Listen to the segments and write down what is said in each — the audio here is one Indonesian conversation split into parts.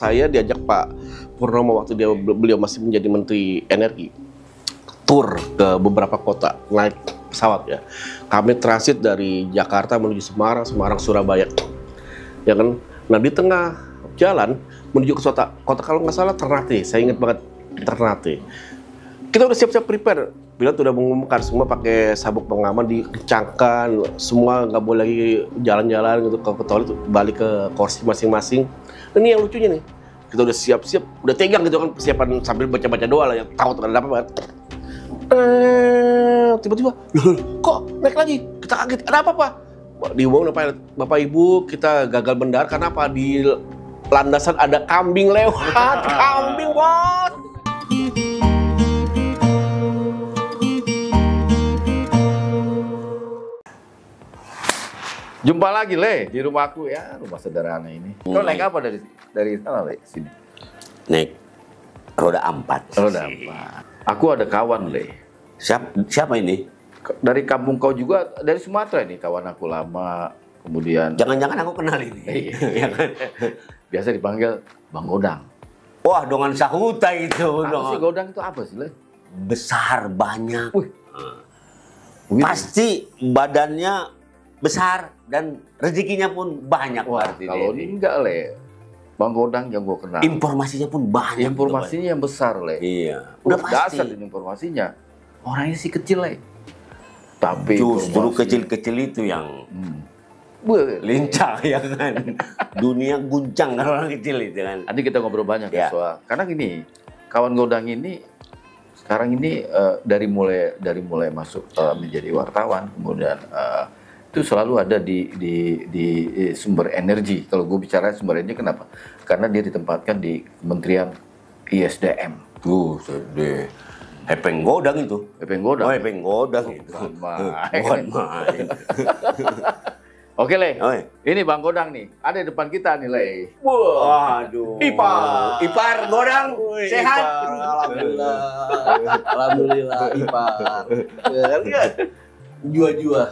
Saya diajak Pak Purnomo waktu beliau masih menjadi Menteri Energi, tur ke beberapa kota, naik pesawat ya. Kami transit dari Jakarta menuju Semarang, Surabaya, ya kan. Nah di tengah jalan menuju ke kota kalau nggak salah Ternate, saya ingat banget Ternate. Kita udah siap-siap prepare, pilot udah mengumumkan semua pakai sabuk pengaman, dikencangkan, semua nggak boleh lagi jalan-jalan gitu ke toilet, balik ke kursi masing-masing. Dan ini yang lucunya nih, kita udah siap-siap, udah tegang gitu kan, persiapan sambil baca-baca doa lah, yang tahu tuh ada apa banget. Tiba-tiba, kok naik lagi? Kita kaget, ada apa Pak? Diumumkan apa? Bapak Ibu, kita gagal mendarat karena apa? Di landasan ada kambing lewat, kambing bos. Jumpa lagi Le di rumahku ya, rumah sederhana ini. Kau naik apa dari sana Le sini? Naik roda 4. Roda 4. Aku ada kawan Le. Siapa ini? Dari kampung kau juga, dari Sumatera ini kawan aku lama. Kemudian Jangan-jangan aku kenal ini. Iya kan? Biasa dipanggil Bang Godang. Wah, dongan sahuta itu. Apa sih Godang itu apa sih Le? Besar, banyak. Begitu. Pasti badannya besar dan rezekinya pun banyak. Wah, kalau ini enggak Le. Bang Godang yang gue kenal. Informasinya pun banyak. Informasinya yang besar Le. Iya. Udah pasti. dasar ini informasinya. Orangnya sih kecil Le. Tapi Justru kecil-kecil itu yang lincah ya kan. Dunia guncang kalau orang kecil itu kan. Nanti kita ngobrol banyak Ya. soal. Karena gini, kawan Godang ini sekarang ini dari mulai masuk menjadi wartawan, kemudian itu selalu ada di sumber energi. Kalau gue bicara sumber energi, kenapa? Karena dia ditempatkan di Kementerian ISDM. Sedih. Hepeng Godang itu. Hepeng Godang. Oh, Hepeng Godang itu. Bukan main. Oke Le, Oi. ini Bang Godang nih, ada di depan kita nih Le. Waduh. Ipar Godang, sehat. Alhamdulillah. Alhamdulillah, Ipar. Ya, jua-jua.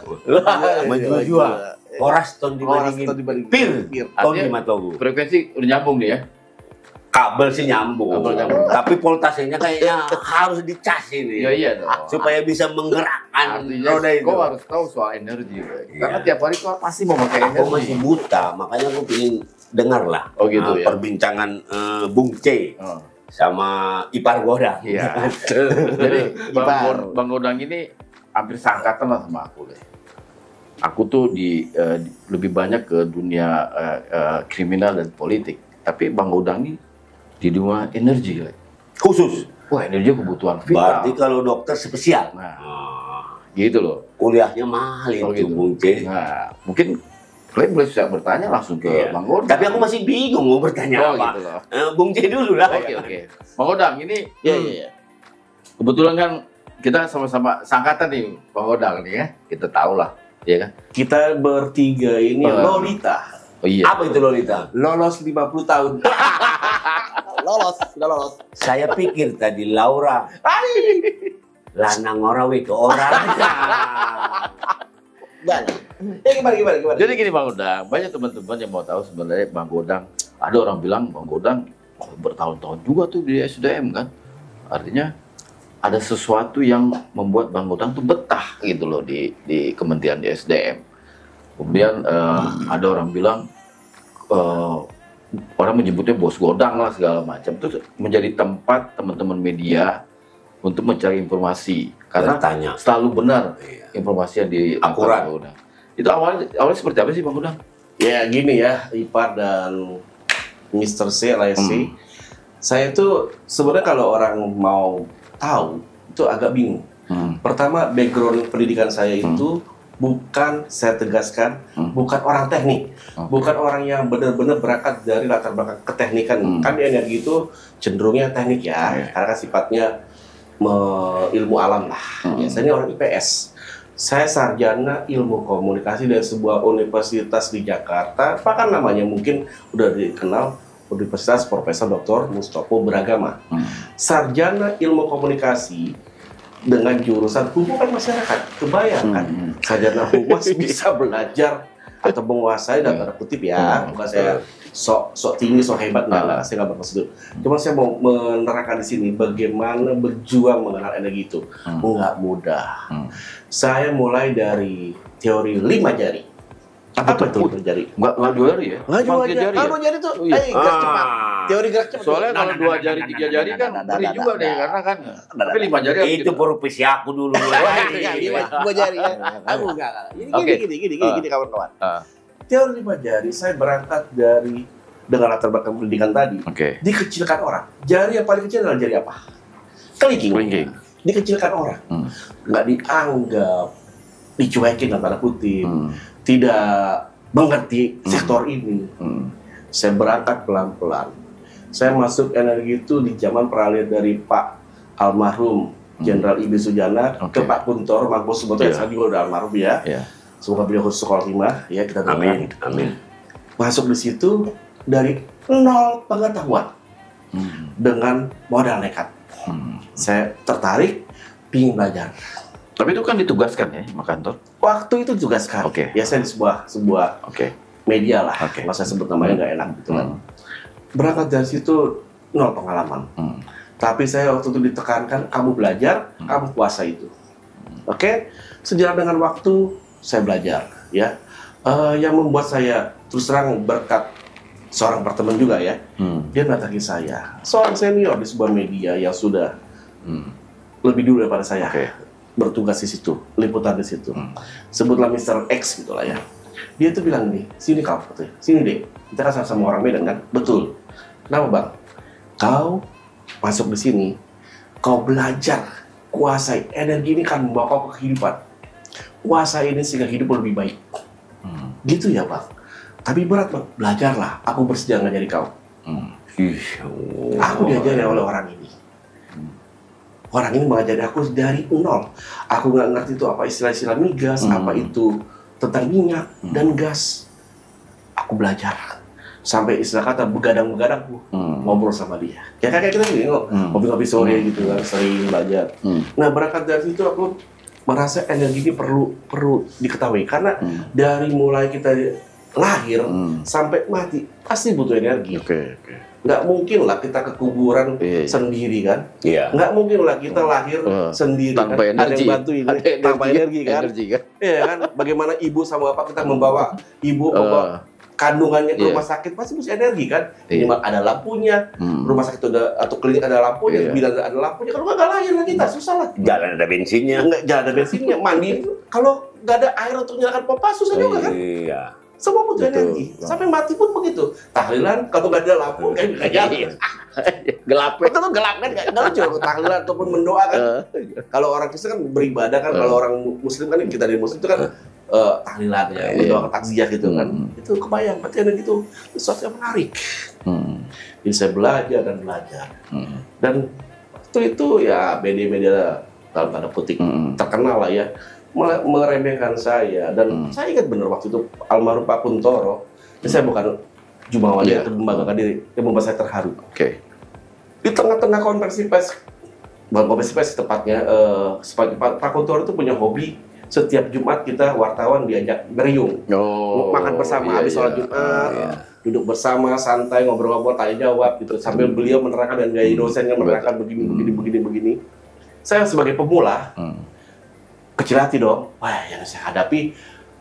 Menjua-jua. Horas ton dibandingin. Pir. Ton di Matogu. Frekuensi udah nyambung nih ya. Kabel sih nyambung. Kabel nyambung. Tapi voltasenya kayaknya harus dicas ini. Ya iya dong. Supaya bisa menggerakkan Artinya roda itu. kau harus tahu soal energi, Le. Iya. Karena tiap hari kau pasti mau pakai Aku energi. masih buta, makanya aku ingin dengar lah. Oh gitu ya. Perbincangan Bung C Oh. sama Ipar Godang. Iya. Jadi Bang Godang ini hampir sangkatan lah sama aku, Le. Aku tuh lebih banyak ke dunia kriminal dan politik. Tapi Bang Godang ini di dunia energi, Le. Khusus. Wah, energi kebutuhan vital. Berarti kalau dokter spesial. Nah, gitu loh. Kuliahnya mahal itu, Oh, gitu. Bung C. Nah, mungkin kalian boleh bisa bertanya langsung ke Iya. Bang Godang. Tapi aku masih bingung mau bertanya Oh, apa. gitu loh. Bung C dulu lah. Oke. Bang Godang, ini Iya. kebetulan kan kita sama-sama sangkatan nih Bang Godang nih ya. Kita tahu lah, ya kan? Kita bertiga ini Lolita. Oh iya. Apa itu Lolita? Lolos 50 tahun. Sudah lolos. Saya pikir tadi Laura. Lanang orang itu orang. Banyak. Gimana? Jadi gini Bang Godang, banyak teman-teman yang mau tahu sebenarnya Bang Godang. Ada orang bilang Bang Godang bertahun-tahun juga tuh di SDM kan. Artinya ada sesuatu yang membuat Bang Godang tuh betah gitu loh di Kementerian SDM. Kemudian ada orang bilang orang menyebutnya bos Godang lah segala macam. Itu menjadi tempat teman-teman media untuk mencari informasi karena Bertanya. selalu benar Iya. informasi yang di Akurat. Bang Godang. Itu awalnya seperti apa sih Bang Godang? Ya gini ya, Ipar dan Mr. C, LSC. Saya tuh sebenarnya kalau orang mau tahu itu agak bingung. Pertama, background pendidikan saya itu bukan, saya tegaskan, bukan orang teknik, bukan orang yang benar-benar berangkat dari latar belakang keteknikan. Kan di energi itu cenderungnya teknik ya, karena kan sifatnya ilmu alam lah. Biasanya orang IPS. Saya sarjana ilmu komunikasi dari sebuah universitas di Jakarta, bahkan namanya mungkin udah dikenal, Universitas Profesor Dr. Mustopo Beragama. Sarjana ilmu komunikasi dengan jurusan hubungan masyarakat. Kebayangkan, sarjana humas bisa belajar atau menguasai dalam tanda kutip ya, bukan saya sok tinggi, sok hebat, enggak, saya nggak bermaksud itu. Cuma saya mau menerangkan di sini bagaimana berjuang mengenal energi itu. Nggak mudah. Saya mulai dari teori 5 jari. Apa itu 5 jari? Nggak 2 jari ya? Nggak 2 jari. Kalau 2 jari itu, gerak cepat. Teori gerak cepat. Soalnya kalau 2 jari, 3 jari kan beri juga deh, karena kan. Tapi 5 jari itu profesi aku dulu. 2 jari ya. Aku enggak. Gini kawan-kawan. Teori 5 jari, saya berangkat dari dengan latar belakang pendidikan tadi. Dikecilkan orang. Jari yang paling kecil adalah jari apa? Kelingking. Dikecilkan orang. Nggak dianggap, dicuekin dalam tanda kutip. Tidak mengerti sektor ini. Saya berangkat pelan-pelan. Saya masuk energi itu di zaman peralihan dari Pak almarhum Jenderal I.B. Sujana ke Pak Kuntoro, Mangku Suboto yang sekarang juga udah almarhum ya. Semoga beliau khusus khotimah ya, kita doakan. Amin. Masuk di situ dari 0 pengetahuan dengan modal nekat. Saya tertarik, ingin belajar. Tapi itu kan ditugaskan ya, sama kantor? Waktu itu ditugaskan. Ya saya di sebuah media lah. Kalau saya sebut namanya nggak enak gitu kan. Berangkat dari situ 0 pengalaman. Tapi saya waktu itu ditekankan, kamu belajar, kamu kuasai itu. Sejalan dengan waktu saya belajar. Ya, yang membuat saya terus terang berkat seorang berteman juga ya. Dia mendatangi saya, seorang senior di sebuah media yang sudah lebih dulu daripada saya. Bertugas di situ, liputan di situ. Sebutlah Mr. X gitulah ya. Dia tuh bilang nih, sini kau, sini deh. Kita kan sama orang Medan kan, betul. Kenapa bang? Kau masuk di sini, kau belajar, kuasai energi ini kan membawa kau ke kehidupan. Kuasai ini sehingga hidup lebih baik. Gitu ya bang. Tapi berat bang, belajarlah. Aku bersedia ngajari kau. Aku diajari oleh orang ini. Orang ini mengajari aku dari 0. Aku nggak ngerti itu apa istilah-istilah migas, apa itu tentang minyak dan gas. Aku belajar. Sampai istilah kata begadang-begadang ngobrol sama dia. Ya kayak kita gini, ngopi-ngopi sore gitu kan, sering belajar. Nah berangkat dari situ aku merasa energi ini perlu diketahui. Karena dari mulai kita lahir sampai mati, pasti butuh energi. Nggak mungkin lah kita ke kuburan sendiri kan. Nggak mungkin lah kita lahir sendiri tanpa kan. energi. Ada yang bantuin kan. Tanpa energi kan. Iya kan. Bagaimana ibu sama bapak kita membawa ibu membawa kandungannya ke rumah sakit, pasti butuh energi kan. Minimal ada lampunya, rumah sakit ada atau klinik ada lampunya, bilang ada lampunya. Kalau nggak lahir lah kita susah lah. Jalan ada bensinnya. Jalan ada bensinnya. Mandi kalau nggak ada air untuk nyalakan pompa susah juga kan. Semua butuh energi. Sampai mati pun begitu. Tahlilan kalau nggak ada lampu kayak gelap. Betul gelap kan? Nggak lucu. Tahlilan ataupun mendoakan. Kalau orang Kristen kan beribadah kan. Kalau orang Muslim kan, kita dari Muslim itu kan tahlilan ya, mendoakan takziah gitu kan. Itu kebayang. Berarti energi itu sesuatu yang menarik. Jadi saya belajar dan belajar. Dan waktu itu ya media-media dalam tanda kutip terkenal lah ya, meremehkan saya. Dan saya ingat benar waktu itu almarhum Pak Kuntoro, saya bukan jumawa dia itu membanggakan diri, yang membuat saya terharu. Di tengah-tengah konversi pers, bukan konversi pers tepatnya, Pak Kuntoro itu punya hobi, setiap Jumat kita wartawan diajak beriung, makan bersama habis sholat Jumat, duduk bersama santai ngobrol-ngobrol tanya jawab gitu, sambil beliau menerangkan dan gaya dosennya menerangkan begini. Saya sebagai pemula kecil hati dong, wah yang saya hadapi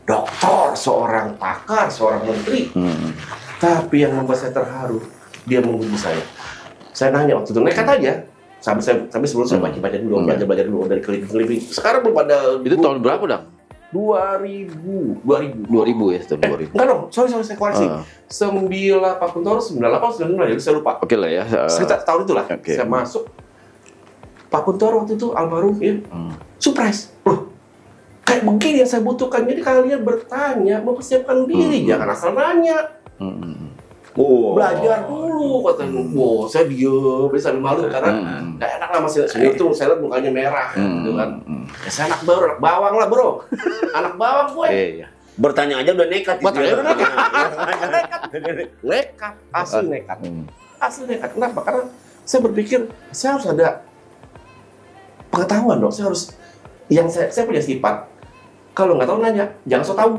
doktor, seorang pakar, seorang menteri. Tapi yang membuat saya terharu, dia memuji saya. Saya nanya waktu itu, nekat aja. Sampai sebelum saya baca dulu, belajar dulu dari klinik. Sekarang belum ada. Itu tahun berapa dong? 2000 ya, tahun 2000. Enggak dong, sorry saya koreksi. 9 Pak Kuntoro 98 99, jadi saya lupa. Oke lah ya. Sekitar tahun itulah. Saya masuk. Pak Kuntoro waktu itu almarhum ya. Surprise. Loh, kayak begini yang saya butuhkan. Jadi kalian bertanya, mempersiapkan diri, jangan asal nanya. Belajar dulu katanya. Saya diem, sambil malu karena nggak enak lah masih itu saya lihat mukanya merah gitu kan. Ya saya anak baru, anak bawang lah bro. Anak bawang gue. Bertanya aja udah nekat. Nekat, asli nekat. Asli nekat. Kenapa? Karena saya berpikir saya harus ada pengetahuan dong. Saya harus, yang saya punya sifat, kalau nggak tahu nanya, jangan so tahu.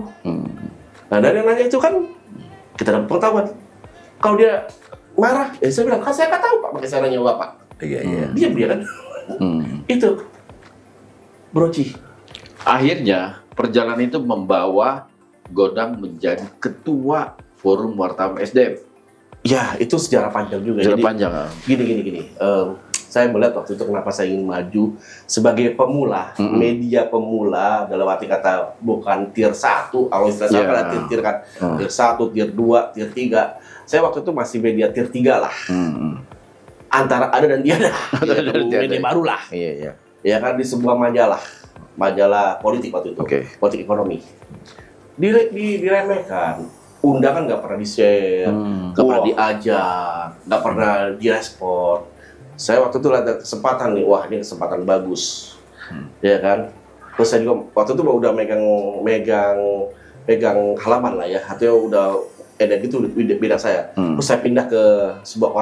Nah dari yang nanya itu kan kita dapat pengetahuan. Kalau dia marah, ya saya bilang, kan saya nggak tahu Pak, pakai caranya Bapak. Iya. Diam dia kan. Itu, Broci. Akhirnya perjalanan itu membawa Godang menjadi ketua Forum Wartawan SDM. Ya, itu sejarah panjang juga. Sejarah Jadi, panjang. Gini. Saya melihat waktu itu kenapa saya ingin maju sebagai pemula, media pemula, dalam arti kata bukan tier 1, kalau istilah saya kan tier kan, tier 1, tier 2, tier 3. Saya waktu itu masih media tier 3 lah. Antara ada dan tiada. Media baru lah. Iya. Ya kan, di sebuah majalah politik waktu itu, politik ekonomi. Diremehkan, undangan nggak pernah di-share, nggak pernah diajak, nggak pernah direspon. Saya waktu itu ada kesempatan nih, wah ini kesempatan bagus, ya kan. Terus saya juga waktu itu udah megang halaman lah ya, artinya udah ada gitu bidang saya. Terus saya pindah ke sebuah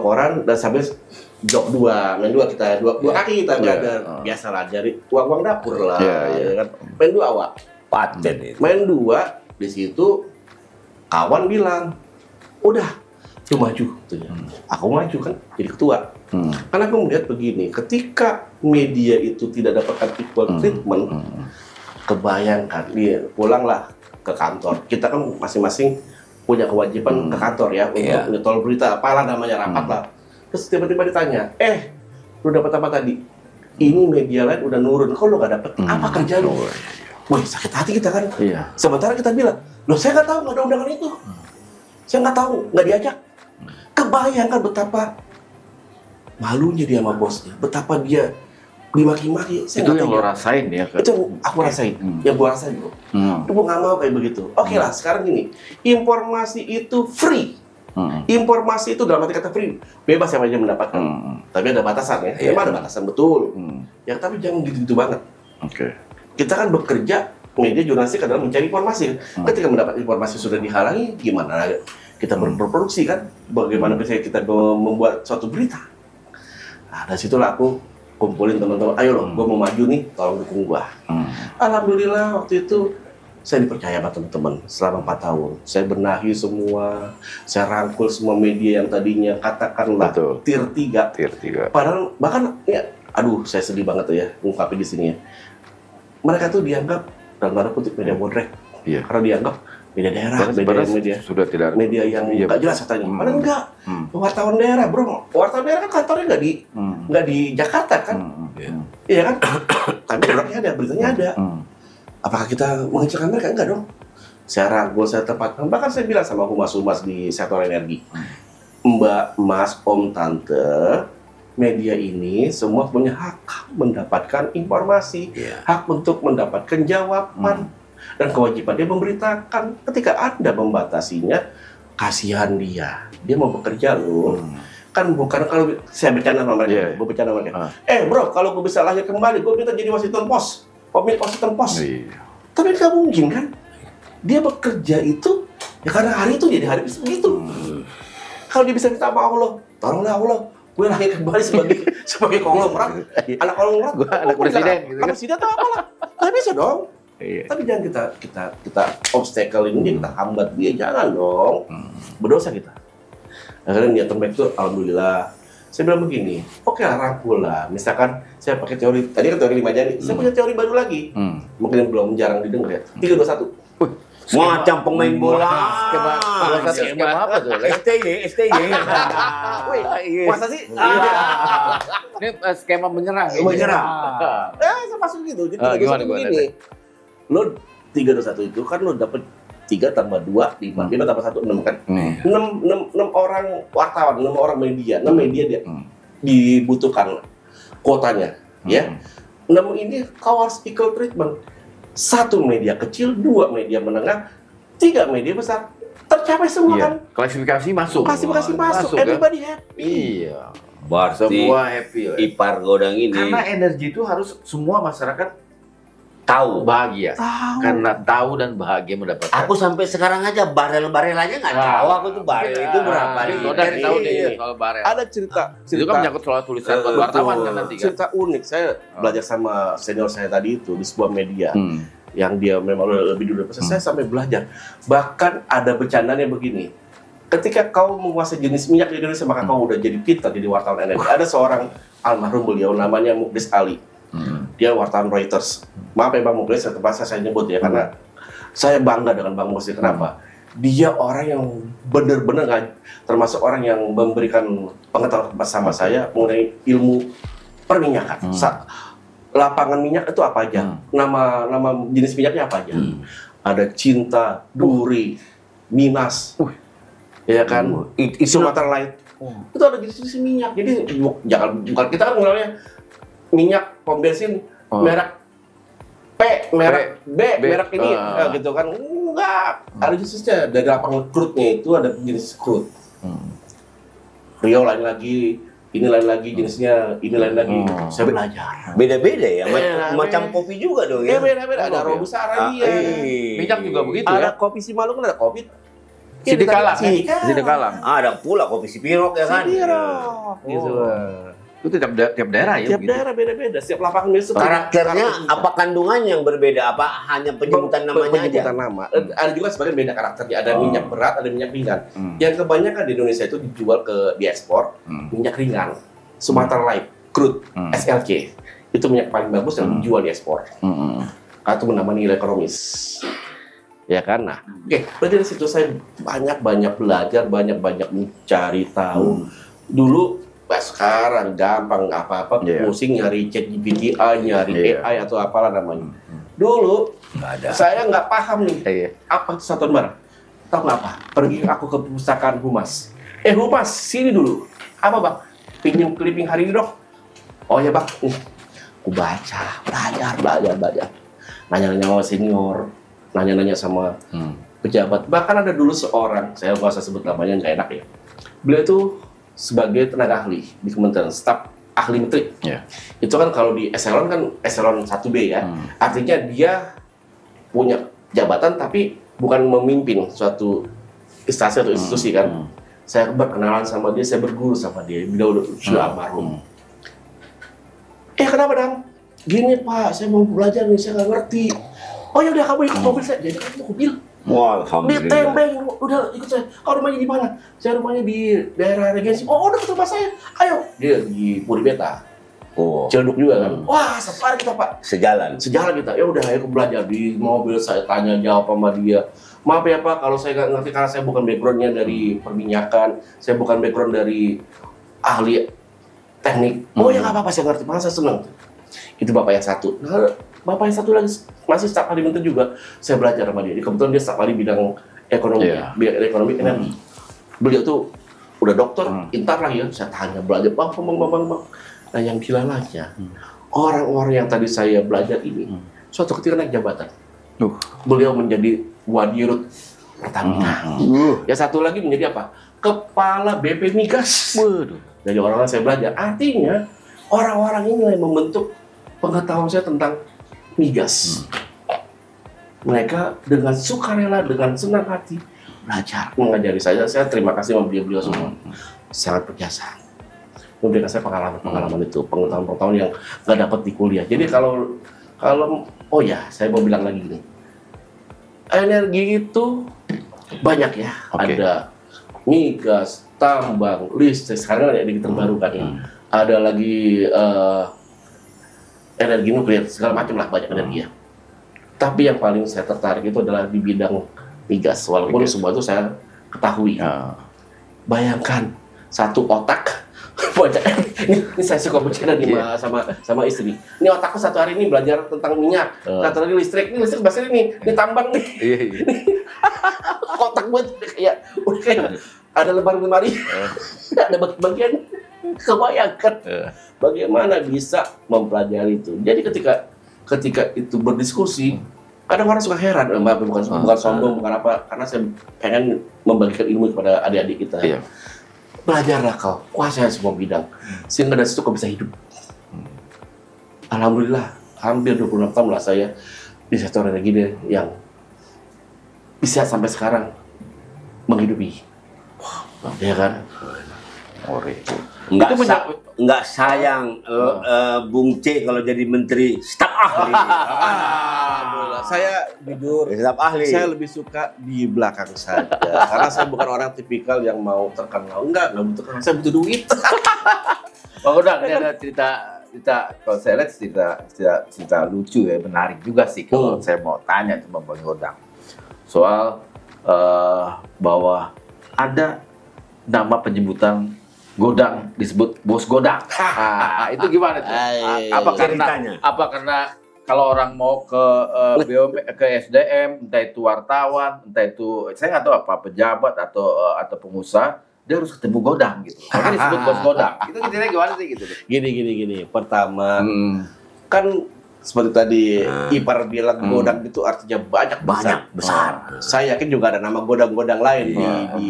koran, dan sambil job main dua kita, dua kaki kita berada, biasalah dari uang dapur lah, ya kan. Main dua awak, Paten itu. main dua di situ, kawan bilang, udah. Lu maju, aku maju kan jadi ketua. Karena aku melihat begini, ketika media itu tidak dapatkan equal treatment, kebayangkan dia pulanglah ke kantor. Kita kan masing-masing punya kewajiban ke kantor ya untuk nyetol berita, apalah namanya rapat lah. Terus tiba-tiba ditanya, lu dapat apa tadi? Ini media lain udah nurun, kok lu nggak dapet? Apa kerja lu? Wah sakit hati kita kan. Sementara kita bilang, loh saya nggak tahu nggak ada undangan itu, saya nggak tahu, nggak diajak. Kebayangkan betapa malunya dia sama bosnya, betapa dia dimaki-maki. Itu yang lo rasain ya? Itu aku rasain, yang gua rasain bro. Itu gua nggak mau kayak begitu. Oke lah, sekarang gini, informasi itu free. Informasi itu dalam arti kata free, bebas siapa aja mendapatkan. Tapi ada batasan ya, memang ada batasan betul. Ya tapi jangan gitu-gitu banget. Kita kan bekerja, media jurnalistik adalah mencari informasi. Ketika mendapat informasi sudah dihalangi, gimana kita berproduksi kan? Bagaimana bisa kita membuat suatu berita? Nah, dari situlah aku kumpulin teman-teman, ayo loh, gue mau maju nih, tolong dukung gue. Alhamdulillah waktu itu saya dipercaya sama teman-teman selama 4 tahun. Saya benahi semua, saya rangkul semua media yang tadinya katakanlah tier 3. Padahal bahkan ya, aduh saya sedih banget tuh ya ngungkapin di sini ya. Mereka tuh dianggap dalam tanda kutip media bodrek, karena dianggap media daerah, media sudah tidak media yang nggak jelas katanya. Padahal enggak, wartawan daerah bro, wartawan daerah kan kantornya nggak di Jakarta kan, iya kan? Tapi produknya ada, beritanya ada. Apakah kita mengecilkan mereka? Enggak dong. Saya rangkul, saya tempatkan. Bahkan saya bilang sama humas-humas di sektor energi, Mbak, Mas, Om, Tante, media ini semua punya hak mendapatkan informasi, hak untuk mendapatkan jawaban. Dan kewajiban dia memberitakan. Ketika Anda membatasinya, kasihan dia mau bekerja loh. Kan bukan kalau saya bercanda sama mereka, gue bercanda sama mereka. Bro, kalau gue bisa lahir kembali, gue minta jadi Washington Post, pemilik Washington Post. Tapi nggak mungkin kan? Dia bekerja itu ya karena hari itu jadi hari begitu. Kalau dia bisa minta sama Allah, tolonglah Allah, gue lahir kembali sebagai konglomerat, anak konglomerat, gue anak presiden, gitu kan? Anak presiden atau apalah, nggak bisa dong. Tapi jangan kita obstacle ini, kita hambat dia, jangan dong. Berdosa kita. Akhirnya niat terbaik itu alhamdulillah. Saya bilang begini, oke lah rangkul lah. Misalkan saya pakai teori, tadi kan teori 5 jari, saya punya teori baru lagi. Mungkin belum jarang didengar ya. 3-2-1. Macam pemain bola. Skema apa tuh? STY. Masa sih? Ini skema menyerang. Saya masuk gitu. Jadi 3-2-1 begini. Lo 3-2-1 itu kan lo dapet 3 tambah 2, 5 tambah 1, 6 kan? 6 orang wartawan, 6 orang media, 6 media dia dibutuhkan kuotanya, ya. 6 ini kau harus equal treatment. 1 media kecil, 2 media menengah, 3 media besar, tercapai semua kan? Klasifikasi masuk. Klasifikasi masuk, everybody happy. Iya. Berarti semua happy. Ipar Godang ini. Karena energi itu harus semua masyarakat tahu, bahagia, karena tahu dan bahagia mendapatkan. Aku sampai sekarang aja barel aja nggak tahu aku tuh barel itu berapa nih. Udah tahu deh soal barel. Ada cerita itu kan menyangkut soal tulisan wartawan kan nanti kan. Cerita unik, saya belajar sama senior saya tadi itu di sebuah media yang dia memang lebih dulu. Saya sampai belajar. Bahkan ada bercandanya begini. ketika kau menguasai jenis minyak di Indonesia, maka kau udah jadi pintar jadi wartawan energi. Ada seorang almarhum beliau namanya Muklis Ali. Dia wartawan Reuters. Maaf ya Bang Muklis, terpaksa saya nyebut ya, karena saya bangga dengan Bang Muklis. Kenapa? Dia orang yang benar-benar termasuk orang yang memberikan pengetahuan sama saya mengenai ilmu perminyakan. Lapangan minyak itu apa aja? Nama jenis minyaknya apa aja? Ada Cinta, Duri, Minas, ya kan? Sumatera Light. Itu ada jenis minyak. Jadi bukan kita kan mengenalnya minyak pom bensin merek P, merek B, merek ini gitu kan. Enggak, ada jenisnya. Dari lapangan crude-nya itu ada jenis crude. Rio lain lagi, ini lain lagi jenisnya, ini lain lagi. Saya belajar. Beda-beda ya, macam kopi juga dong ya. Beda-beda, ada Robusta Arabica. Minyak juga begitu ada ya. kopi Simalung, ada kopi Sidikalang. Ada pula kopi Sipirok ya kan. Sipirok. Gitu. Itu tiap daerah ya. Tiap daerah beda-beda, setiap lapangan itu karakternya apa kandungannya yang berbeda, apa hanya penyebutan namanya aja? Penyebutan nama. Ada juga sebagian beda karakternya, ada minyak berat, ada minyak ringan. Yang kebanyakan di Indonesia itu dijual ke diekspor minyak ringan, Sumatera Light, crude, SLC. Itu minyak paling bagus yang dijual diekspor. Karena itu menambah nilai ekonomis. Ya kan? Nah, oke, berarti dari situ saya banyak belajar, banyak mencari tahu. Dulu sekarang gampang apa-apa pusing nyari ChatGPT, nyari AI atau apalah namanya. Dulu saya nggak paham nih apa itu satuan barang. Tahu nggak apa? Pergi aku ke perpustakaan Humas. Humas sini dulu. Apa Bang? Pinjam clipping hari ini dong. Oh ya Bang. Aku baca, belajar. Nanya-nanya sama senior, nanya-nanya sama pejabat. Bahkan ada dulu seorang, saya nggak usah sebut namanya, nggak enak ya. Beliau itu sebagai tenaga ahli di Kementerian, staf ahli menteri. Itu kan kalau di eselon kan eselon 1B ya. Artinya dia punya jabatan tapi bukan memimpin suatu instansi atau institusi kan. Saya berkenalan sama dia, saya berguru sama dia. Beliau sudah almarhum. Kenapa Dang? Gini Pak, saya mau belajar nih, saya nggak ngerti. Oh ya udah kamu ikut mobil saya. Jadi kamu mobil. Wah, alhamdulillah. Ditembeng, udah ikut saya. Kau rumahnya di mana? Saya rumahnya di daerah Regensi. Oh, udah ke rumah saya. Ayo. Dia di Puri Beta. Ciledug juga kan. Wah, safari kita Pak. Sejalan kita. Ya udah, ayo belajar di mobil. Saya tanya jawab sama dia. Maaf ya Pak, kalau saya nggak ngerti karena saya bukan backgroundnya dari perminyakan. Saya bukan background dari ahli teknik. Oh ya nggak apa-apa, saya ngerti. Malah saya senang. Itu Bapak yang satu. Nah, Bapak yang satu lagi masih staf ahli menteri juga. Saya belajar sama dia. Kebetulan dia staf ahli bidang ekonomi, bidang ekonomi energi. Beliau tuh udah dokter, intar lagi ya. Saya tanya belajar, bang. Nah yang dilalanya, orang-orang yang tadi saya belajar ini, suatu ketika naik jabatan. Beliau menjadi Wadirut Pertamina. Yang satu lagi menjadi apa? Kepala BP Migas. Dari orang-orang saya belajar. Artinya orang-orang ini yang membentuk pengetahuan saya tentang migas. Mereka dengan sukarela, dengan senang hati belajar mengajari saya. Saya terima kasih sama beliau semua. Sangat berjasa. Memberikan saya pengalaman itu, pengetahuan yang nggak dapat di kuliah. Jadi kalau oh ya, saya mau bilang lagi gini. Energi itu banyak ya. Ada migas, tambang, listrik. Sekarang ada energi terbarukan ya. Ada lagi energi nuklir, segala macam lah, banyak energi ya. Tapi yang paling saya tertarik itu adalah di bidang migas, walaupun semua itu saya ketahui. Bayangkan satu otak banyak. Ini saya suka bercanda nih sama istri. Ini otakku satu hari ini belajar tentang minyak, satu lagi listrik. Ini listrik bahasa ini tambang nih. Otak buat kayak ada lemari, ada bagian. Kebayangkan bagaimana bisa mempelajari itu. Jadi ketika itu berdiskusi, kadang orang suka heran, bukan sombong, bukan apa, karena saya pengen membagikan ilmu kepada adik-adik kita. Belajarlah kau, kuasai semua bidang, sehingga dari situ kau bisa hidup. Alhamdulillah, hampir 26 tahun lah saya di sektor energi yang bisa sampai sekarang menghidupi. Ya kan? Nggak sayang Bung C kalau jadi menteri staf ahli. Alhamdulillah, saya jujur, Staf ahli. saya lebih suka di belakang saja. Karena saya bukan orang tipikal yang mau terkenal. Enggak butuh terkenal. Saya butuh duit. Bang Godang, ini ada cerita kalau saya lihat cerita lucu ya, menarik juga sih kalau saya mau tanya sama Bang Godang soal bahwa ada nama penyebutan Godang disebut Bos Godang. Itu gimana tuh? Apa karena kalau orang mau ke ke SDM, entah itu wartawan, entah itu saya nggak tahu apa pejabat atau pengusaha, dia harus ketemu Godang gitu. Makanya disebut Bos Godang. Itu ceritanya gimana sih gitu? Gini. Pertama, kan seperti tadi Ipar bilang Godang itu artinya banyak besar. Saya yakin juga ada nama Godang-Godang lain di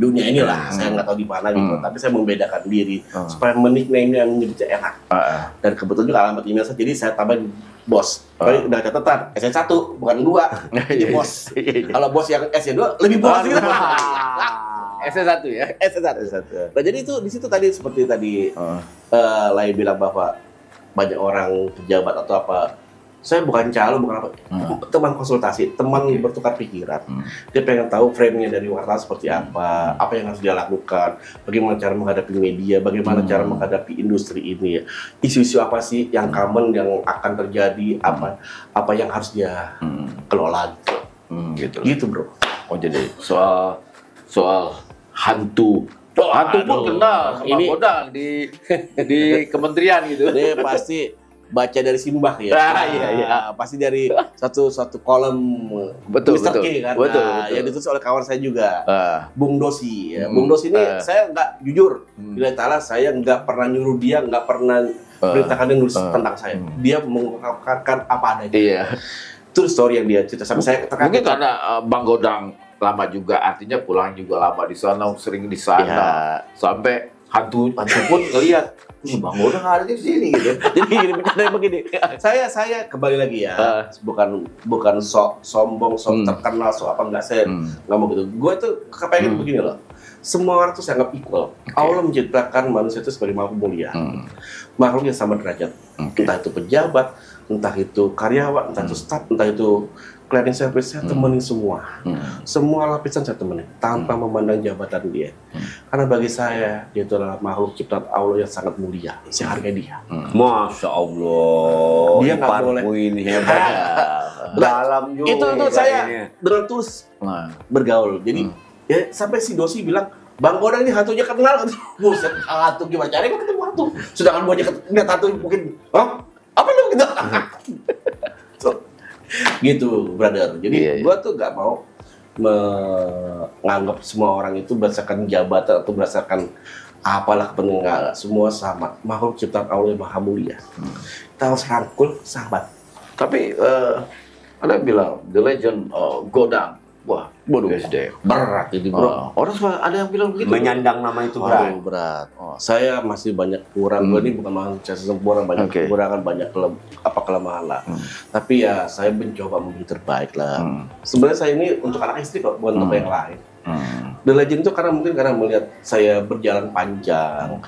dunia inilah. Saya nggak tahu di mana gitu. Tapi saya membedakan diri supaya menikname yang menyebutnya enak. Dan kebetulan juga alamat email saya, jadi saya tambahin Bos. Tapi udah catatan S1 bukan 2. Jadi Bos. Kalau Bos yang S2 lebih bos gitu. S1 ya? S1. Nah jadi itu di situ tadi seperti tadi Lai bilang bahwa banyak orang pejabat atau apa. Saya bukan calo, bukan apa. Teman konsultasi, teman bertukar pikiran. Dia pengen tahu frame-nya dari wartawan seperti apa yang harus dia lakukan, bagaimana cara menghadapi media, bagaimana cara menghadapi industri ini. Isu-isu apa sih yang common yang akan terjadi, apa yang harus dia kelola gitu. Bro. Oh jadi soal hantu pun kenal sama ini Godang di kementerian gitu. Dia pasti baca dari Simbah ya. Iya. Pasti dari satu kolom Betul. Mr. K kan. Betul. Yang ditulis oleh kawan saya juga. Bung Dosi ya. Bung Dosi ini saya nggak jujur. Bila ta'ala saya nggak pernah nyuruh dia, nggak pernah beritakan dia nulis tentang saya. Dia mengungkapkan apa adanya. Iya. Itu story yang dia cerita sama saya. Mungkin karena Bang Godang lama juga, artinya pulang juga lama di sana, sering di sana, sampai hantu pun ngelihat, Bang Godang ada di sini gitu. Jadi begini. Saya kembali lagi ya, bukan sok sombong, sok terkenal, sok apa enggak, saya nggak mau gitu. Gue tuh kepengen begini loh. Semua orang tuh saya anggap equal. Allah menciptakan manusia itu sebagai makhluk mulia, makhluk yang sama derajat. Entah itu pejabat, entah itu karyawan, entah itu staff, entah itu cleaning service, saya temenin semua. Semua lapisan saya temenin tanpa memandang jabatan dia. Karena bagi saya dia itu adalah makhluk ciptaan Allah yang sangat mulia. Saya hargai dia. Masya Allah. Dia nggak boleh. Ini hebat. Dalam juga. Itu saya dengan tulus bergaul. Jadi ya sampai si Dosi bilang, Bang Godang ini hantunya kenal. Buset, hantu gimana cari ketemu hantu? Sedangkan gua aja lihat hantu mungkin, apa lu gitu? Gitu, brother. Jadi gua tuh nggak mau menganggap semua orang itu berdasarkan jabatan atau berdasarkan apalah kepentingan. Semua sama, makhluk ciptaan Allah yang maha mulia. Kita harus rangkul sahabat. Tapi ada yang bilang The Legend Godang, wah, SDM berat ini bro. Orang ada yang bilang begitu. Menyandang nama itu berat. Saya masih banyak kurang. Gue ini bukan manusia sempurna, banyak kekurangan, banyak kelemahan lah. Tapi ya saya mencoba menjadi terbaik lah. Sebenarnya saya ini untuk anak istri kok, bukan untuk yang lain. The Legend itu karena melihat saya berjalan panjang.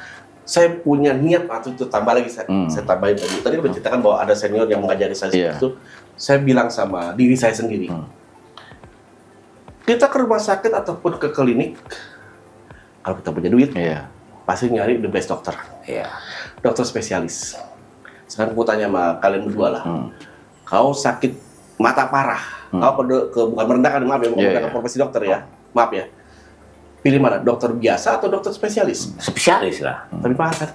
Saya punya niat waktu itu, tambah lagi saya tambahin tadi. Tadi udah ceritakan bahwa ada senior yang mengajari saya seperti itu. Saya bilang sama diri saya sendiri. Kita ke rumah sakit ataupun ke klinik, kalau kita punya duit, pasti nyari the best dokter. Dokter spesialis. Sekarang aku tanya sama kalian berdua lah. Kau sakit mata parah, kau bukan merendahkan, maaf ya, bukan merendahkan profesi dokter ya, maaf ya. Pilih mana, dokter biasa atau dokter spesialis? Spesialis lah. Tapi mahal kan?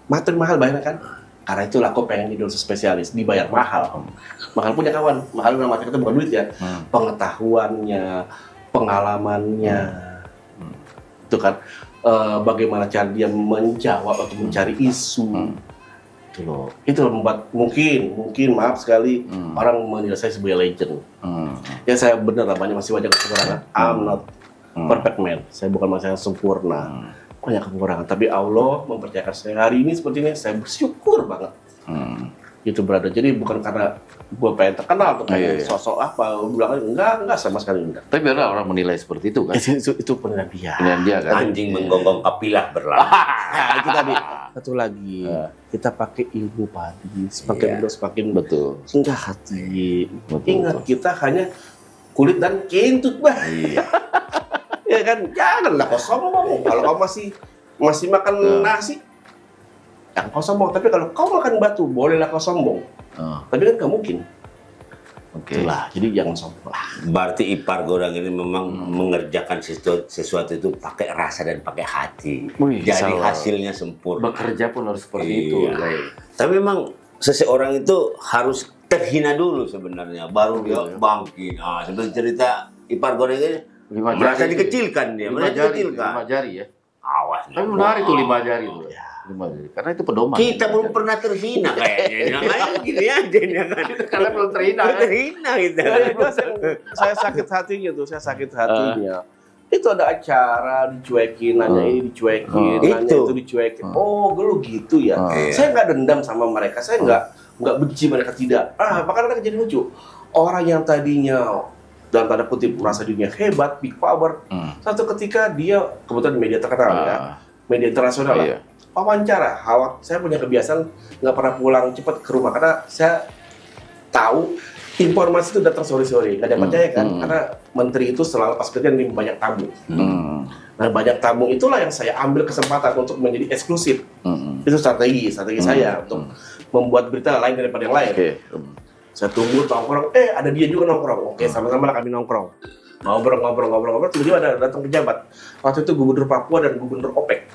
Materi mahal banyak kan? Karena itulah aku pengen jadi dokter spesialis, dibayar mahal. Mahal punya kawan, mahal dalam arti itu bukan duit ya. Pengetahuannya, pengalamannya, itu kan bagaimana cara dia menjawab atau mencari isu. Itu loh. Itu membuat mungkin maaf sekali orang menilai saya sebagai legend. Ya saya benar lah, masih banyak kekurangan. I'm not perfect man. Saya bukan manusia yang sempurna. Banyak kekurangan, tapi Allah mempercayakan saya hari ini seperti ini, saya bersyukur banget. gitu berada. Jadi bukan karena gue pengen terkenal atau pengen sosok apa, gue bilang enggak sama sekali enggak. Tapi benar orang menilai seperti itu kan? Itu penilaian dia. Penilaian dia kan? Anjing menggonggong kapilah berlari. Nah, itu tadi. Satu lagi, kita pakai ilmu padi, semakin terus semakin enggak hati. Ingat kita hanya kulit dan kentut, bah. Iya. Ya kan, janganlah kau sombong. Kalau kau masih makan nasi, jangan kau sombong. Tapi kalau kau makan batu, bolehlah kau sombong. Tapi kan nggak mungkin. Itulah, jadi jangan sombong lah. Berarti ipar Godang ini memang mengerjakan sesuatu itu pakai rasa dan pakai hati. Jadi hasilnya sempurna. Bekerja pun harus seperti itu. Tapi memang seseorang itu harus terhina dulu sebenarnya, baru dia bangkit. Seperti cerita ipar Godang ini. Merasa dikecilkan dia, merasa dikecilkan. 5 jari ya. Awas. Tapi menarik tuh 5 jari tuh. 5 jari. Karena itu pedoman. Kita belum pernah terhina kayaknya. Makanya gini aja kan. Karena belum terhina. Terhina gitu. Saya sakit hatinya tuh, Itu ada acara dicuekin, nanya ini dicuekin, nanya itu dicuekin. Oh, lu gitu ya. Saya nggak dendam sama mereka, saya nggak benci mereka, tidak. Bahkan jadi lucu. Orang yang tadinya dalam tanda kutip merasa dirinya hebat, big power. Satu ketika dia kebetulan di media terkenal ya, media internasional lah. Wawancara, saya punya kebiasaan nggak pernah pulang cepat ke rumah karena saya tahu informasi itu datang sore-sore, nggak ada percaya kan? Karena menteri itu selalu pas kerja nih banyak tamu. Nah banyak tamu itulah yang saya ambil kesempatan untuk menjadi eksklusif. Itu strategi saya untuk membuat berita lain daripada yang lain. Saya tunggu nongkrong, ada dia juga nongkrong. Oke, sama-sama lah kami nongkrong. Ngobrol, tiba-tiba ada datang pejabat. Waktu itu Gubernur Papua dan Gubernur OPEC.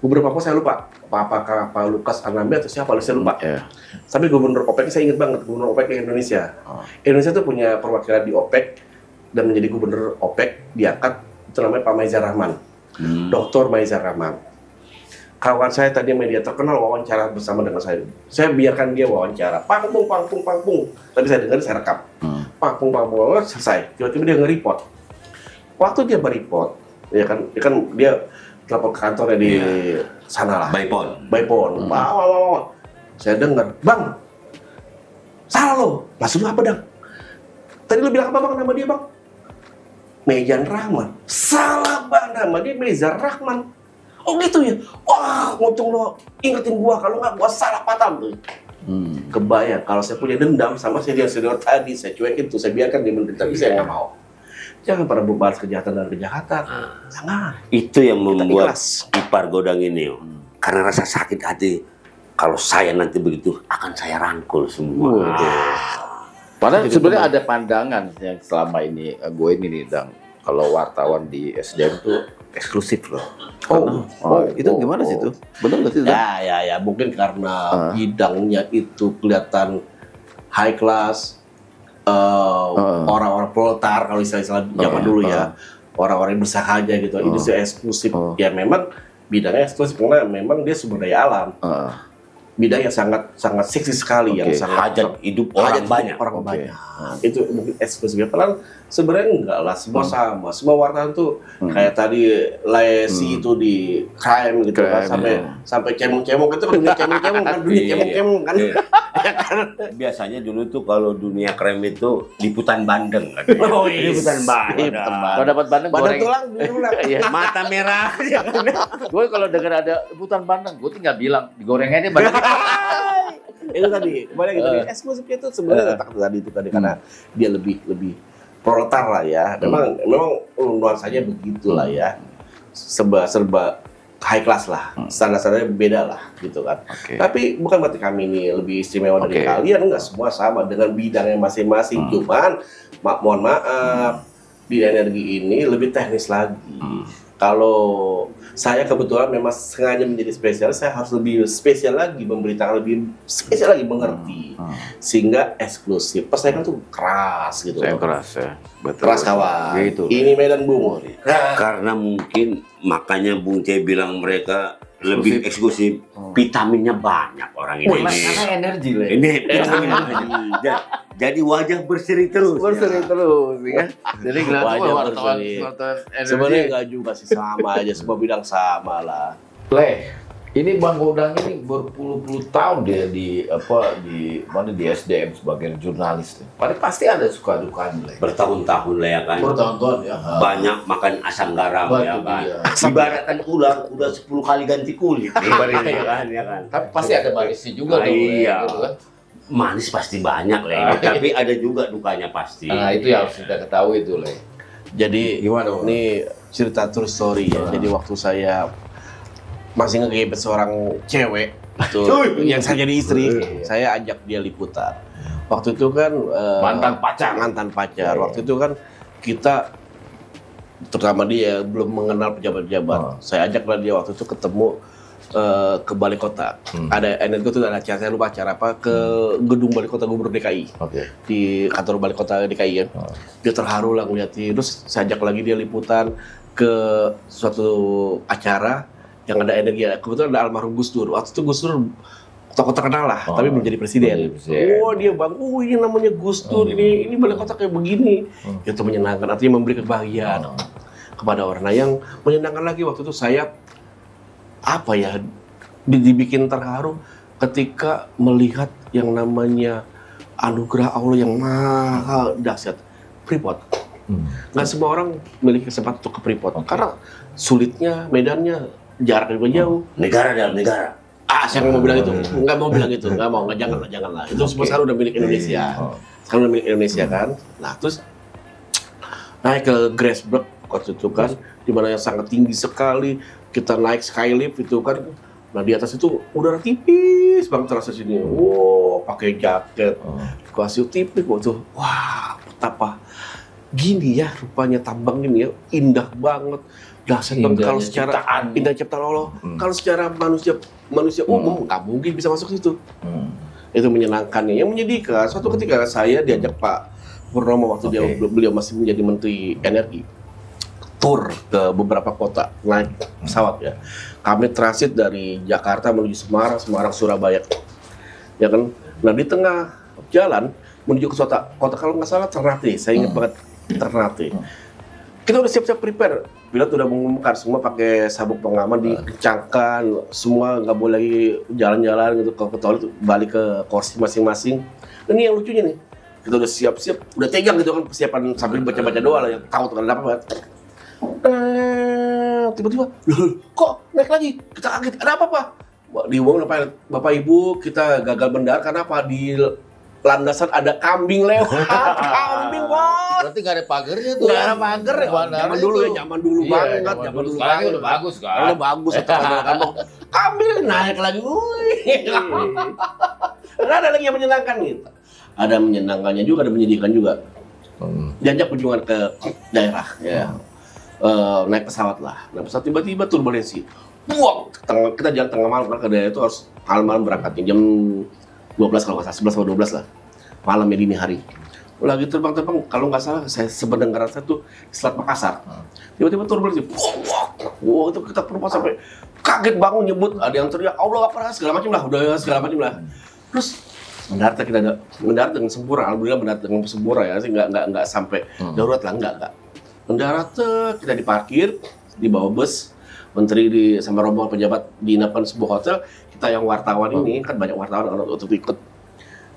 Gubernur Papua saya lupa, apakah Pak Lukas Anambi atau siapa, saya lupa. Tapi Gubernur OPEC saya ingat banget, Gubernur OPEC di Indonesia. Indonesia itu punya perwakilan di OPEC dan menjadi Gubernur OPEC diangkat, itu namanya Pak Maizar Rahman. Dr. Maizar Rahman. Kawan saya tadi media terkenal wawancara bersama dengan saya. Saya biarkan dia wawancara. Pangpung. Tapi saya dengar, saya rekam. Pangpung, selesai. Tiba-tiba dia nge-report. Waktu dia ber-report, dia telepon ke kantornya di sana lah. Baipon. Saya dengar, Bang, salah lo. Maksud lu apa, Dang? Tadi lu bilang apa, Bang, nama dia, Bang? Maizar Rahman. Salah, Bang, nama dia Maizar Rahman. Oh gitu ya? Wah, untung lo ingetin gua, kalau nggak gua salah patah tuh. Kebayang kalau saya punya dendam sama senior tadi, saya cuekin tuh, saya biarkan dia menderita, tapi saya nggak mau. Jangan pada membalas kejahatan dan kejahatan. Jangan. Itu yang membuat ipar Godang ini, karena rasa sakit hati. Kalau saya nanti begitu, akan saya rangkul semua. Padahal sebenarnya ada pandangan yang selama ini gue ini Dang, kalau wartawan di SDM tuh eksklusif loh. Itu gimana sih itu? Benar nggak sih? Ya, mungkin karena bidangnya itu kelihatan high class, orang-orang proletar kalau istilah zaman dulu ya, orang-orang yang bersahaja gitu. Ini sih eksklusif. Ya memang bidangnya eksklusif karena memang dia sumber daya alam. Bidang yang sangat seksi sekali, yang sangat hajat hidup orang banyak. Itu mungkin eksklusifnya. Padahal sebenarnya enggak lah, semua sama. Semua wartawan tuh kayak tadi Lesi itu di crime gitu kan, sampai cemong-cemong itu kan dunia cemong-cemong kan, kan. Biasanya dulu tuh kalau dunia crime itu liputan Bandeng. Liputan Bandeng. Kalau dapat Bandeng tulang. Mata merah. Gue kalau dengar ada liputan Bandeng, gue tinggal bilang digoreng aja Bandeng. Itu tadi, kembali gitu. Eksklusifnya itu sebenarnya tadi karena dia lebih proletar lah ya. Memang nuansanya begitulah ya. Serba high class lah. Standar-standarnya beda lah gitu kan. Tapi bukan berarti kami ini lebih istimewa dari kalian, enggak, semua sama dengan bidangnya masing-masing. Cuman mohon maaf, di energi ini lebih teknis lagi. Kalau saya kebetulan memang sengaja menjadi spesial, saya harus lebih spesial lagi, memberitakan lebih spesial lagi, mengerti. Sehingga eksklusif. Persaingan tuh keras gitu. Keras ya. Betul. Keras kawan. Gitu. Ini Medan Bungo. Karena mungkin makanya Bung C bilang mereka lebih eksklusif. Vitaminnya banyak orang ini. Karena energi lah. Ini vitaminnya banyak. Jadi wajah berseri terus. Ya. Jadi wajah wartawan sebenarnya enggak juga sih, sama aja, semua bidang sama lah. Ini Bang Godang ini berpuluh-puluh tahun dia di SDM sebagai jurnalis. Pasti ada suka dukanya. Bertahun-tahun lah ya kan. Bertahun-tahun ya. Banyak makan asam garam ya kan. Ibaratkan ular udah 10 kali ganti kulit. Ibaratnya ya kan. Tapi pasti ada manisnya juga tuh. Iya. Gitu kan. Manis pasti banyak lah. Tapi ada juga dukanya pasti. Nah itu yang harus kita ketahui itu lah. Jadi gimana? Ini cerita true story ya. Jadi waktu saya masih ngegebet seorang cewek itu yang saya jadi istri, saya ajak dia liputan. Waktu itu kan mantan pacar. Waktu itu kan kita, terutama dia, belum mengenal pejabat-pejabat. Saya ajaklah dia waktu itu ketemu ke balai kota. Ada energi itu ada acara, saya lupa acara apa, ke gedung balai kota Gubernur DKI. Di kantor balai kota DKI ya. Dia terharu lah ngeliatin. Terus saya ajak lagi dia liputan ke suatu acara yang ada energi. Kebetulan ada almarhum Gus Dur. Waktu itu Gus Dur tokoh terkenal lah, tapi belum jadi presiden. Oh dia bang, ini namanya Gus Dur, ini balai kota kayak begini. Itu menyenangkan, artinya memberi kebahagiaan kepada orang. Nah yang menyenangkan lagi waktu itu saya dibikin terharu ketika melihat yang namanya anugerah Allah yang maha dahsyat, Freeport. Nggak semua orang memiliki kesempatan untuk ke Freeport karena sulitnya, medannya, jaraknya juga jauh. Negara dalam negara. Saya nggak mau bilang itu, janganlah. Itu semua sekarang udah milik Indonesia. Sekarang udah milik Indonesia kan. Nah terus naik ke Grassberg waktu itu kan, di mana yang sangat tinggi sekali. Kita naik skylift itu kan. Nah di atas itu udara tipis banget terasa sini. Wow, pakai jaket, kasih tipis waktu. Wah, betapa gini ya rupanya tambang ini ya, indah banget. Dahsyat banget kalau secara indah ciptaan Allah. Kalau secara manusia umum nggak mungkin bisa masuk situ. Itu menyenangkannya. Yang menyedihkan, suatu ketika saya diajak Pak Purnomo waktu beliau masih menjadi Menteri Energi, tur ke beberapa kota naik pesawat ya. Kami transit dari Jakarta menuju Semarang, Surabaya, ya kan. Nah di tengah jalan menuju ke kota kalau nggak salah Ternate, saya ingat banget Ternate. Kita udah siap-siap prepare, pilot udah mengumumkan semua pakai sabuk pengaman, dikencangkan, semua nggak boleh lagi jalan-jalan gitu ke toilet, balik ke kursi masing-masing. Ini yang lucunya nih, kita udah siap-siap, udah tegang gitu kan persiapan sambil baca-baca doa lah yang tahu tuh kan apa banget. Tiba-tiba, kok naik lagi? Kita kaget, ada apa Pak? Diumumkan Bapak Ibu, kita gagal mendarat karena apa? Di landasan ada kambing lewat. Kambing bos. Berarti nggak ada pagernya tuh. Nggak ada pagar ya. Zaman dulu banget. Zaman dulu sekarang udah bagus kan. Udah bagus kambing. Kambing naik lagi. Nggak ada lagi yang menyenangkan gitu. Ada menyenangkannya juga, ada menyedihkan juga. Diajak kunjungan ke daerah ya. Naik pesawat lah. Nah pesawat tiba-tiba turbulensi. Wah, kita jalan tengah malam ke daerah itu harus malam berangkatnya jam 12 kalau nggak salah, 11 atau 12 lah. Malam ya dini hari. Lagi terbang-terbang, kalau nggak salah saya sebenarnya rasa tuh di Selat Makassar. Tiba-tiba turbulensi. Wah, itu kita penumpang sampai kaget bangun nyebut, ada yang teriak Allah apa segala macam lah, udah segala macam lah. Terus mendarat dengan sempurna, alhamdulillah mendarat dengan sempurna ya, sih nggak sampai darurat lah, nggak. Mendarat kita diparkir di bawah bus, menteri sama rombongan pejabat diinapkan sebuah hotel. Kita yang wartawan ini kan banyak wartawan untuk ikut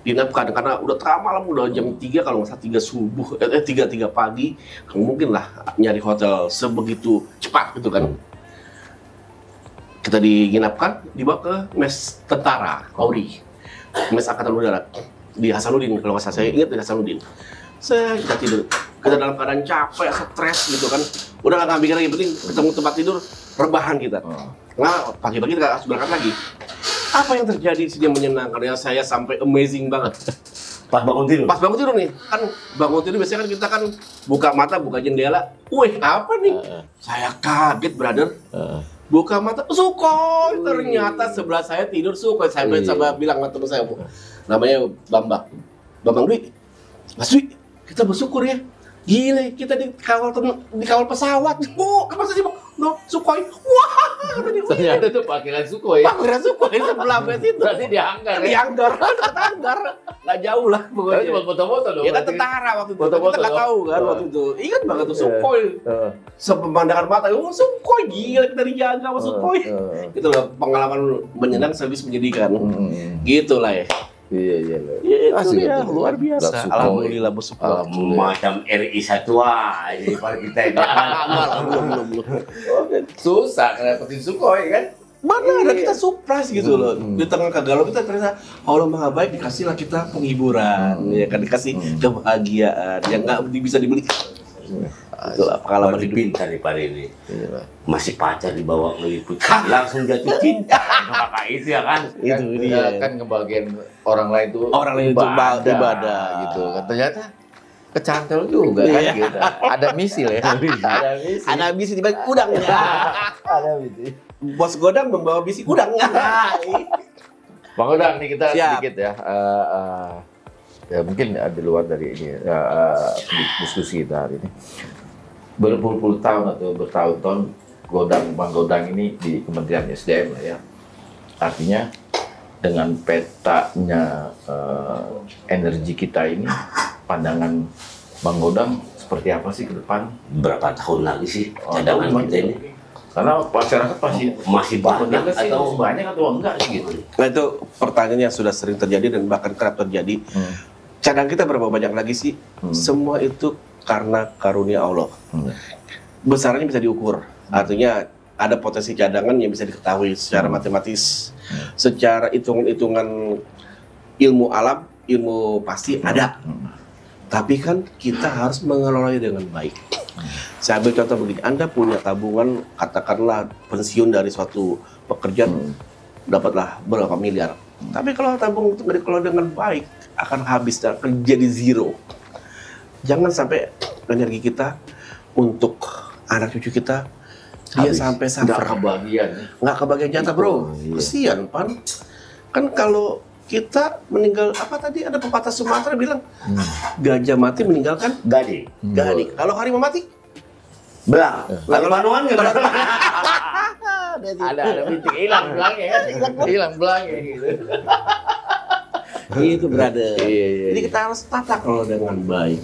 diinapkan karena udah tengah malam, udah jam 3 kalau nggak salah 3 subuh, 3 pagi, nggak mungkin lah nyari hotel sebegitu cepat gitu kan. Kita diinapkan, dibawa ke mes tentara Polri, mes Angkatan Udara di Hasanuddin kalau nggak salah, saya ingat di Hasanuddin. Kita tidur, kita dalam keadaan capek, stres gitu kan, udah nggak mikir lagi, penting ketemu tempat tidur, rebahan kita. Nah pagi-pagi kita harus berangkat lagi. Apa yang terjadi di sini yang menyenangkan ya, saya sampai amazing banget. Pas bangun tidur nih, kan bangun tidur biasanya kan kita kan buka mata, buka jendela. Wih apa nih? Saya kaget brother. Buka mata, Sukhoi. Ternyata sebelah saya tidur Sukhoi. Saya bilang sama teman saya, namanya Bambang Dwi. Mas Dwi, kita bersyukur ya. Gila, kita dikawal pesawat. Apa sih, Bang? No, Sukhoi. Wah, Ternyata itu panggilan Sukhoi. Panggilan Sukhoi sebelah base itu. Berarti di hanggar Di ya? hanggar, nggak jauh lah Berarti pokoknya. cuma foto-foto dong. Ya kan berarti. tentara waktu itu, Foto-foto kita nggak dong. tahu kan waktu itu. Ingat banget tuh Sukhoi. Sepemandangan mata, Sukhoi gila kita dijaga sama Sukhoi. Itu loh pengalaman menyenang sekaligus menyedihkan. Gitu lah ya. Iya. Itu Asik, dia, asik. luar biasa. Sukhoi. Alhamdulillah bersyukur. Macam RI1 aja ipar kita itu. Belum. Susah dapetin Sukhoi kan? Mana ada kita surprise gitu loh. Di tengah kegalau kita ternyata Allah Maha Baik, dikasihlah kita penghiburan, ya kan, dikasih kebahagiaan yang nggak bisa dibeli. Itulah pengalaman Lebih hidup. pintar ipar ini. Masih pacar dibawa meliput, langsung jatuh cinta. Kakak itu ya kan. Itu dia. Kan ngebagian orang lain tuh Orang lain itu ibadah gitu kan. Ternyata kecantol juga kan gitu. Ada misil ya. Ada misil. Ada bisi di balik udangnya. Ada misil. Bos Godang membawa bisi udang. Bang Godang nih kita Siap. sedikit ya. Ya mungkin di luar dari ini diskusi kita hari ini. Berpuluh-puluh tahun atau bertahun-tahun Bang Godang ini di Kementerian SDM lah ya. Artinya dengan petanya energi kita ini, pandangan Bang Godang seperti apa sih ke depan? Berapa tahun lagi sih cadangan kita ini? Karena masyarakat Masih banyak atau banyak atau enggak sih gitu. Nah itu pertanyaan yang sudah sering terjadi dan bahkan kerap terjadi. Cadangan kita berapa banyak lagi sih? Semua itu karena karunia Allah. Besarnya bisa diukur. Artinya ada potensi cadangan yang bisa diketahui secara matematis, secara hitungan-hitungan ilmu alam, ilmu pasti ada. Tapi kan kita harus mengelolanya dengan baik. Saya ambil contoh begini, Anda punya tabungan, katakanlah pensiun dari suatu pekerjaan, dapatlah berapa miliar. Tapi kalau tabung itu nggak dikelola dengan baik, akan habis dan akan jadi zero. Jangan sampai energi kita untuk anak cucu kita dia Habis. sampai Nggak suffer. kebagian. Nggak kebagian jatah bro. iya. Kesian Pan. Kan kalau kita meninggal, apa tadi ada pepatah Sumatera bilang gajah mati meninggalkan Gadi. gadi. Kalau harimau mati Belang. Lalu manuan nggak? Ada bintik hilang belangnya kan? Hilang belangnya gitu. Itu brother. Iya. Jadi kita harus tata kelola dengan baik.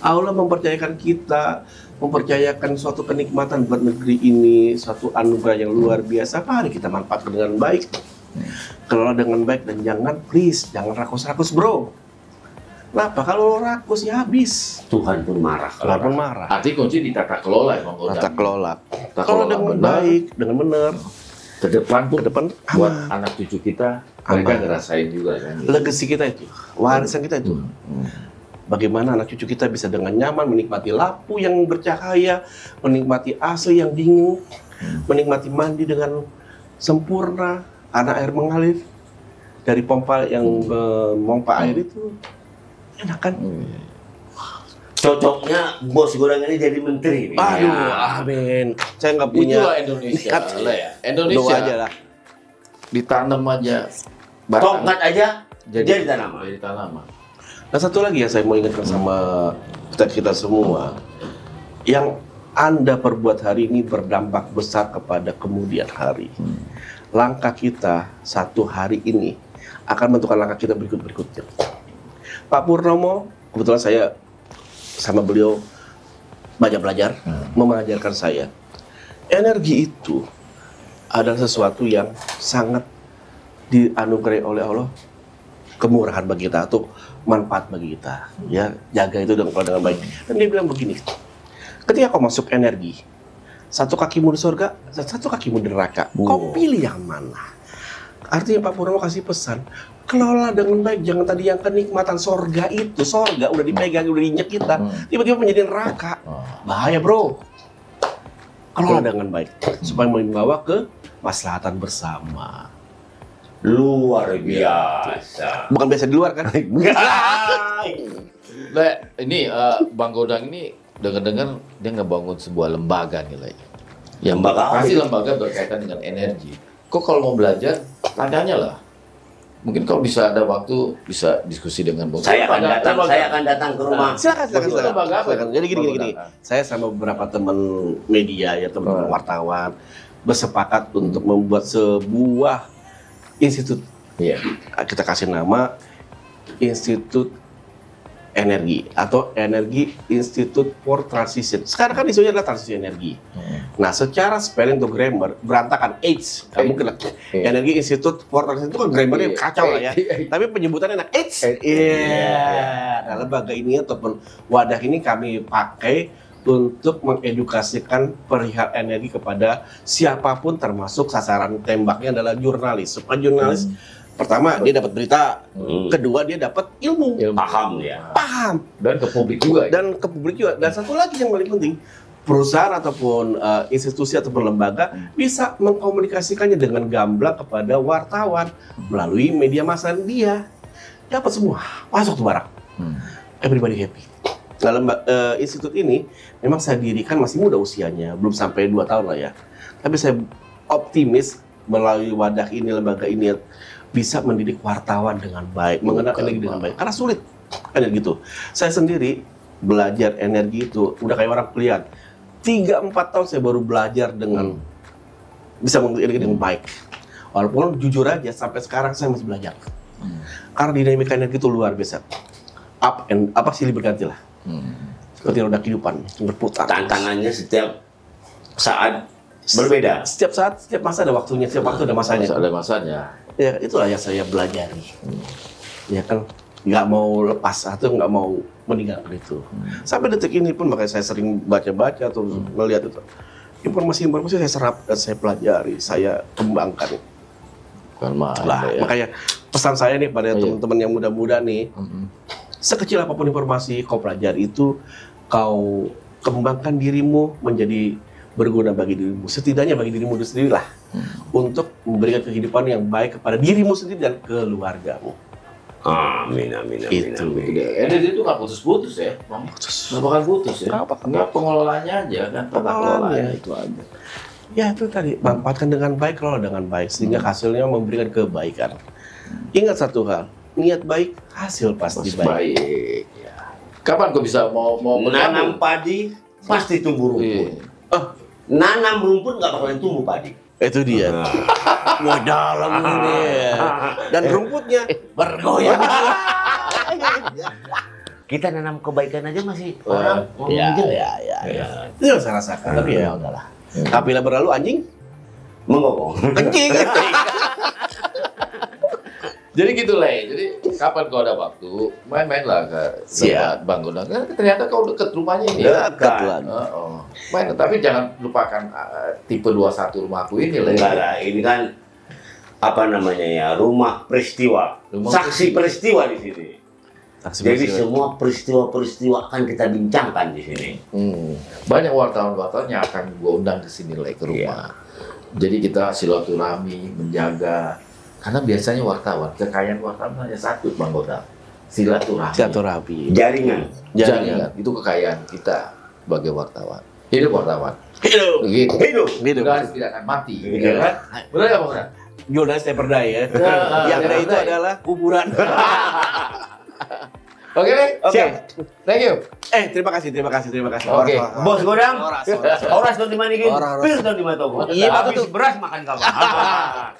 Allah mempercayakan kita, mempercayakan suatu kenikmatan buat negeri ini, suatu anugerah yang luar biasa. Mari kita manfaatkan dengan baik, kelola dengan baik, dan jangan rakus-rakus bro. Kenapa? Kalau rakus ya habis. Tuhan pun marah. Tuhan pun marah. Arti kunci di tata kelola ya Bang Godang. Tata kelola. Tata Kalau kelola dengan benar. baik, dengan benar, Ke depan pun ke depan buat aman. anak cucu kita mereka Aman. ngerasain juga kan. Legacy kita itu, warisan kita itu. Bagaimana anak cucu kita bisa dengan nyaman menikmati lampu yang bercahaya, menikmati AC yang dingin, menikmati mandi dengan sempurna, anak air mengalir dari pompa yang memompa air itu. Enak kan? Cocoknya bos goreng ini jadi menteri. Aduh, Ya. amin. Saya nggak punya Itulah Indonesia niat. lah ya. Doa Indonesia aja lah. ditanam aja. Tongkat aja jadi jadi tanaman. Jadi tanaman. Nah satu lagi yang saya mau ingatkan sama kita semua, yang Anda perbuat hari ini berdampak besar kepada kemudian hari. Langkah kita satu hari ini akan menentukan langkah kita berikutnya. Pak Purnomo, kebetulan saya sama beliau banyak belajar, mengajarkan saya. Energi itu adalah sesuatu yang sangat dianugerahi oleh Allah, kemurahan bagi kita atau manfaat bagi kita. Ya, jaga itu dengan baik. Dan dia bilang begini, ketika kau masuk energi, satu kakimu di surga, satu kakimu di neraka. Kau pilih yang mana? Artinya Pak Purnomo kasih pesan, kelola dengan baik. Jangan tadi yang kenikmatan sorga itu, sorga udah dipegang, udah diinjak kita, tiba-tiba menjadi neraka. Bahaya bro. Kelola dengan baik, supaya membawa ke maslahatan bersama. Luar biasa. Bukan biasa di luar kan? Lah, ini Bang Godang ini dengar-dengar dia ngebangun sebuah lembaga nih lah. Yang Lembaga apa pasti itu? lembaga berkaitan dengan energi. Kok kalau mau belajar, tanya lah. Mungkin kalau bisa ada waktu bisa diskusi dengan Bang. Saya akan Lembaga- datang, lembaga- saya akan datang ke rumah. Silakan. Lembaga apa? Silakan. Jadi gini. Lembaga. Saya sama beberapa teman media ya, teman-teman wartawan. bersepakat untuk membuat sebuah institut. Iya. Kita kasih nama Institut Energi atau Energi Institute for Transition. Sekarang kan isunya adalah transisi energi. Nah, secara spelling untuk grammar berantakan H. Nggak mungkin lah. Energi Institute for Transition itu kan grammarnya kacau lah ya. Tapi penyebutannya enak H. Iya. Nah, lembaga ini ataupun wadah ini kami pakai untuk mengedukasikan perihal energi kepada siapapun, termasuk sasaran tembaknya adalah jurnalis. Supaya jurnalis pertama dia dapat berita, kedua dia dapat ilmu, Paham ya. paham, Dan ke publik juga. dan ke publik juga. Dan satu lagi yang paling penting, perusahaan ataupun institusi ataupun lembaga bisa mengkomunikasikannya dengan gamblang kepada wartawan melalui media massa dia. Dapat semua, masuk tuh barang. Everybody happy. Nah, institut ini memang saya dirikan masih muda usianya, belum sampai 2 tahun lah ya. Tapi saya optimis melalui wadah ini, lembaga ini bisa mendidik wartawan dengan baik, mengenal energi dengan baik. Karena sulit, kan gitu. Saya sendiri belajar energi itu udah kayak orang kuliah. 3-4 tahun saya baru belajar dengan bisa mengerti energi dengan baik. Walaupun jujur aja sampai sekarang saya masih belajar. Karena dinamika energi itu luar biasa. Silih berganti lah. Seperti roda kehidupan berputar. Tantangannya setiap saat berbeda. Setiap saat, setiap masa ada waktunya, setiap waktu ada masanya. Ada masanya. Ya, itulah yang saya pelajari. Ya kan, nggak mau lepas atau nggak mau meninggalkan itu. Sampai detik ini pun makanya saya sering baca-baca atau melihat itu. Informasi-informasi saya serap dan saya pelajari, saya kembangkan. Makanya pesan saya nih pada teman-teman yang muda-muda nih, sekecil apapun informasi kau pelajari itu, kau kembangkan dirimu menjadi berguna bagi dirimu, setidaknya bagi dirimu sendiri lah, untuk memberikan kehidupan yang baik kepada dirimu sendiri dan keluargamu. Amin. Itu. Energi itu nggak putus-putus ya, Bang. Nggak bakal putus ya. Nggak pengelolanya aja kan, Pengelolaannya itu aja. Ya itu tadi, manfaatkan dengan baik, kelola dengan baik, sehingga hasilnya memberikan kebaikan. Ingat satu hal, niat baik, hasil pasti baik. Ya. Kapan kau bisa mau Nanam padi pasti tumbuh rumput. Nanam rumput nggak bakalan tumbuh padi. Itu dia. Wah, dalam ini. Dan rumputnya bergoyang. Kita nanam kebaikan aja masih orang Ya. Itu yang saya rasakan. Tapi ya udahlah. Apabila berlalu anjing menggonggong. kencing. Jadi gitu lah. Jadi kapan kau ada waktu, main-mainlah ke Siap. Bang Godang. Ternyata kau deket rumahnya ini. Dekat lah. Main, tapi jangan lupakan tipe 21 rumahku ini lah. Enggak lah, ini kan apa namanya ya, rumah peristiwa. Saksi peristiwa di sini. Jadi semua peristiwa-peristiwa akan kita bincangkan di sini. Banyak wartawan-wartawan yang akan gue undang ke sini lah, ke rumah. Jadi kita silaturahmi, menjaga. Karena biasanya kekayaan wartawan hanya satu, Bang Godang. Silaturahmi. Jaringan. Itu kekayaan kita sebagai wartawan. Hidup wartawan. Hidup. Jurnalis tidak akan mati. Ya kan? Benar nggak, Bang Godang? Jurnalis never die ya. Yang ada itu adalah kuburan. Oke, siap. Thank you. Terima kasih. Oke. Bos Godang, Oras. dong dimanikin, pir dong dimatogo. Iya, habis beras makan kabar.